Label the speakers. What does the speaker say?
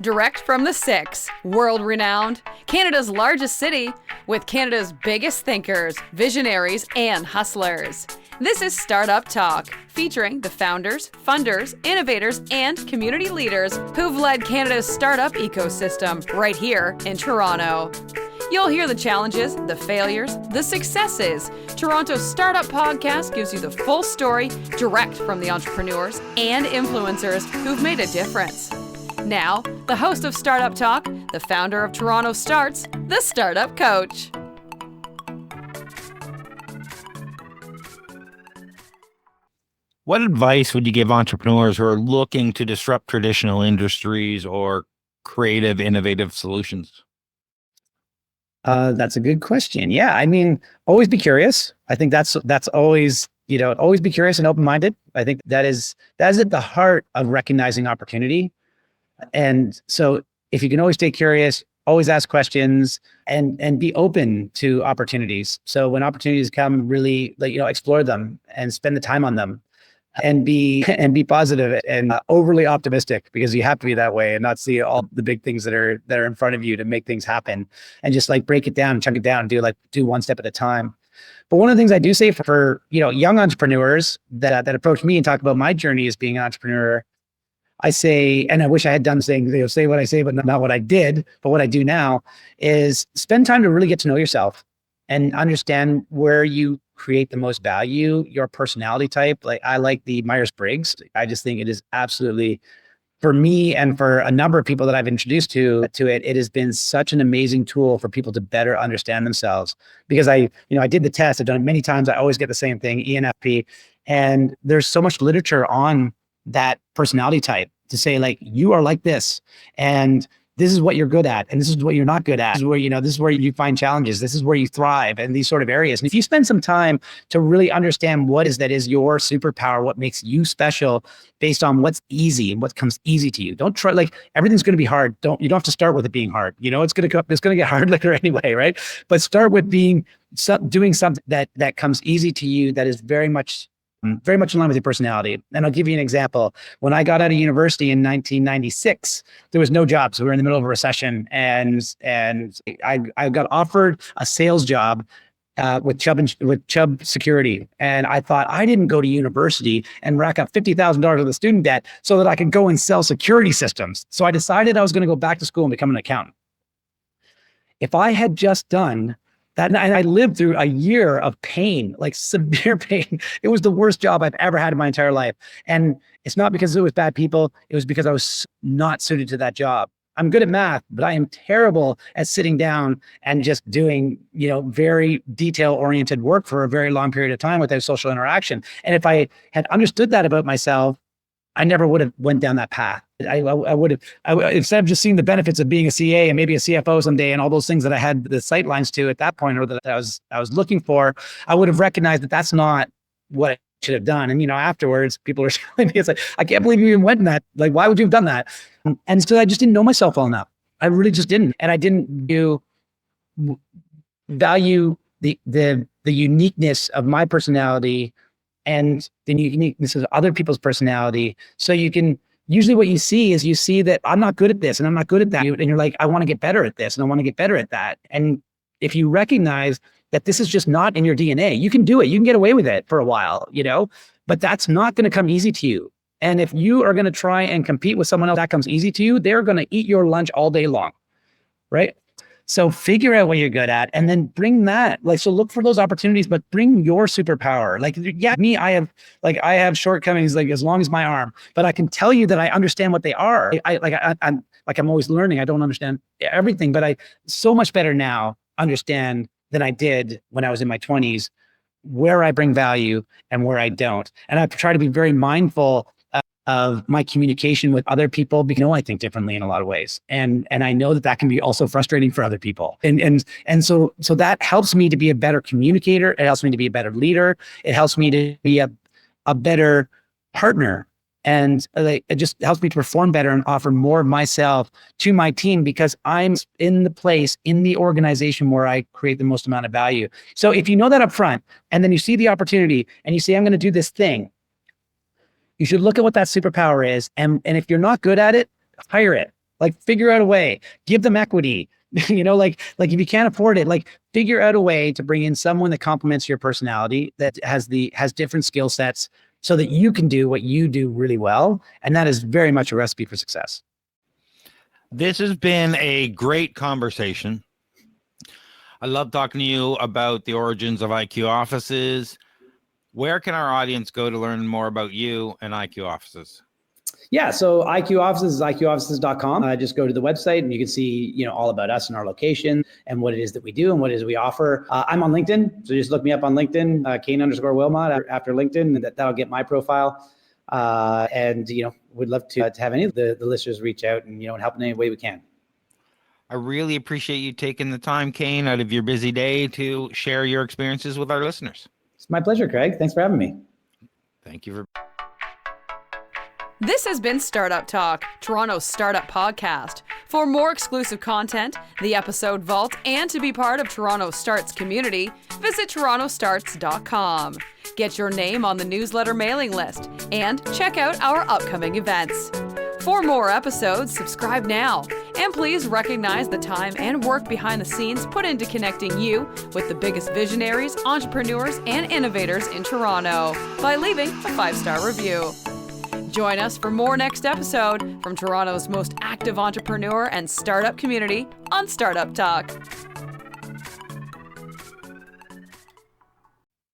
Speaker 1: Direct from the Six, world-renowned, Canada's largest city, with Canada's biggest thinkers, visionaries, and hustlers. This is Startup Talk, featuring the founders, funders, innovators, and community leaders who've led Canada's startup ecosystem right here in Toronto. You'll hear the challenges, the failures, the successes. Toronto's Startup Podcast gives you the full story direct from the entrepreneurs and influencers who've made a difference. Now, the host of Startup Talk, the founder of TorontoStarts, the Startup Coach.
Speaker 2: What advice would you give entrepreneurs who are looking to disrupt traditional industries or creative, innovative solutions?
Speaker 3: That's a good question. Yeah, I mean, always be curious. I think that's always, always be curious and open-minded. I think that is at the heart of recognizing opportunity. And so if you can always stay curious, always ask questions and be open to opportunities. So when opportunities come, really explore them and spend the time on them and be positive and overly optimistic, because you have to be that way and not see all the big things that are in front of you to make things happen, and just break it down, chunk it down, do one step at a time. But one of the things I do say for young entrepreneurs that approach me and talk about my journey as being an entrepreneur, I say, and I wish I had done saying, say what I say, but not what I did, but what I do now is spend time to really get to know yourself and understand where you create the most value, your personality type. I like the Myers-Briggs. I just think it is absolutely, for me and for a number of people that I've introduced to it, it has been such an amazing tool for people to better understand themselves. Because I did the test, I've done it many times. I always get the same thing, ENFP. And there's so much literature on that personality type to say, you are like this, and this is what you're good at, and this is what you're not good at. This is where, this is where you find challenges. This is where you thrive, and these sort of areas. And if you spend some time to really understand what is your superpower, what makes you special, based on what's easy and what comes easy to you. Don't try, everything's going to be hard. You don't have to start with it being hard. It's going to get hard later anyway, right? But start with doing something that comes easy to you, that is very much in line with your personality. And I'll give you an example. When I got out of university in 1996, there was no jobs. We were in the middle of a recession, and I got offered a sales job with Chubb Security. And I thought, I didn't go to university and rack up $50,000 of the student debt so that I could go and sell security systems. So I decided I was going to go back to school and become an accountant. If I had just done that, and I lived through a year of pain, severe pain. It was the worst job I've ever had in my entire life. And it's not because it was bad people. It was because I was not suited to that job. I'm good at math, but I am terrible at sitting down and just doing, very detail-oriented work for a very long period of time without social interaction. And if I had understood that about myself, I never would have went down that path. I would have, instead of just seeing the benefits of being a CA and maybe a CFO someday and all those things that I had the sight lines to at that point, or that I was looking for, I would have recognized that that's not what I should have done. And, afterwards, people are telling me, it's I can't believe you even went in that. Why would you have done that? And so I just didn't know myself well enough. I really just didn't. And I didn't value the uniqueness of my personality and the uniqueness of other people's personality. So usually what you see is that I'm not good at this and I'm not good at that. And you're like, I want to get better at this and I want to get better at that. And if you recognize that this is just not in your DNA, you can do it. You can get away with it for a while, but that's not going to come easy to you. And if you are going to try and compete with someone else that comes easy to you, they're going to eat your lunch all day long, right? So figure out what you're good at and then bring that, so look for those opportunities, but bring your superpower. I have shortcomings, as long as my arm, but I can tell you that I understand what they are. I'm always learning. I don't understand everything, but I so much better now understand than I did when I was in my 20s, where I bring value and where I don't. And I try to be very mindful of my communication with other people, because I think differently in a lot of ways. And I know that can be also frustrating for other people. And so that helps me to be a better communicator. It helps me to be a better leader. It helps me to be a better partner. And it just helps me to perform better and offer more of myself to my team, because I'm in the place in the organization where I create the most amount of value. So if you know that up front, and then you see the opportunity and you say, I'm going to do this thing, you should look at what that superpower is. And if you're not good at it, hire it. Like figure out a way, give them equity, like if you can't afford it, like figure out a way to bring in someone that complements your personality, that has different skill sets so that you can do what you do really well. And that is very much a recipe for success.
Speaker 2: This has been a great conversation. I love talking to you about the origins of IQ offices. Where can our audience go to learn more about you and IQ offices?
Speaker 3: Yeah, so IQ offices is iqoffices.com. Just go to the website and you can see, all about us and our location and what it is that we do and what it is we offer. I'm on LinkedIn, so just look me up on LinkedIn, Kane_Wilmot after LinkedIn, and that'll get my profile. And we'd love to have any of the listeners reach out and and help in any way we can.
Speaker 2: I really appreciate you taking the time, Kane, out of your busy day to share your experiences with our listeners.
Speaker 3: It's my pleasure, Craig. Thanks for having me.
Speaker 2: Thank you for.
Speaker 1: This has been Startup Talk, Toronto's startup podcast. For more exclusive content, the episode vault, and to be part of TorontoStarts community, visit TorontoStarts.com. Get your name on the newsletter mailing list and check out our upcoming events. For more episodes, subscribe now. And please recognize the time and work behind the scenes put into connecting you with the biggest visionaries, entrepreneurs, and innovators in Toronto by leaving a 5-star review. Join us for more next episode from Toronto's most active entrepreneur and startup community on Startup Talk.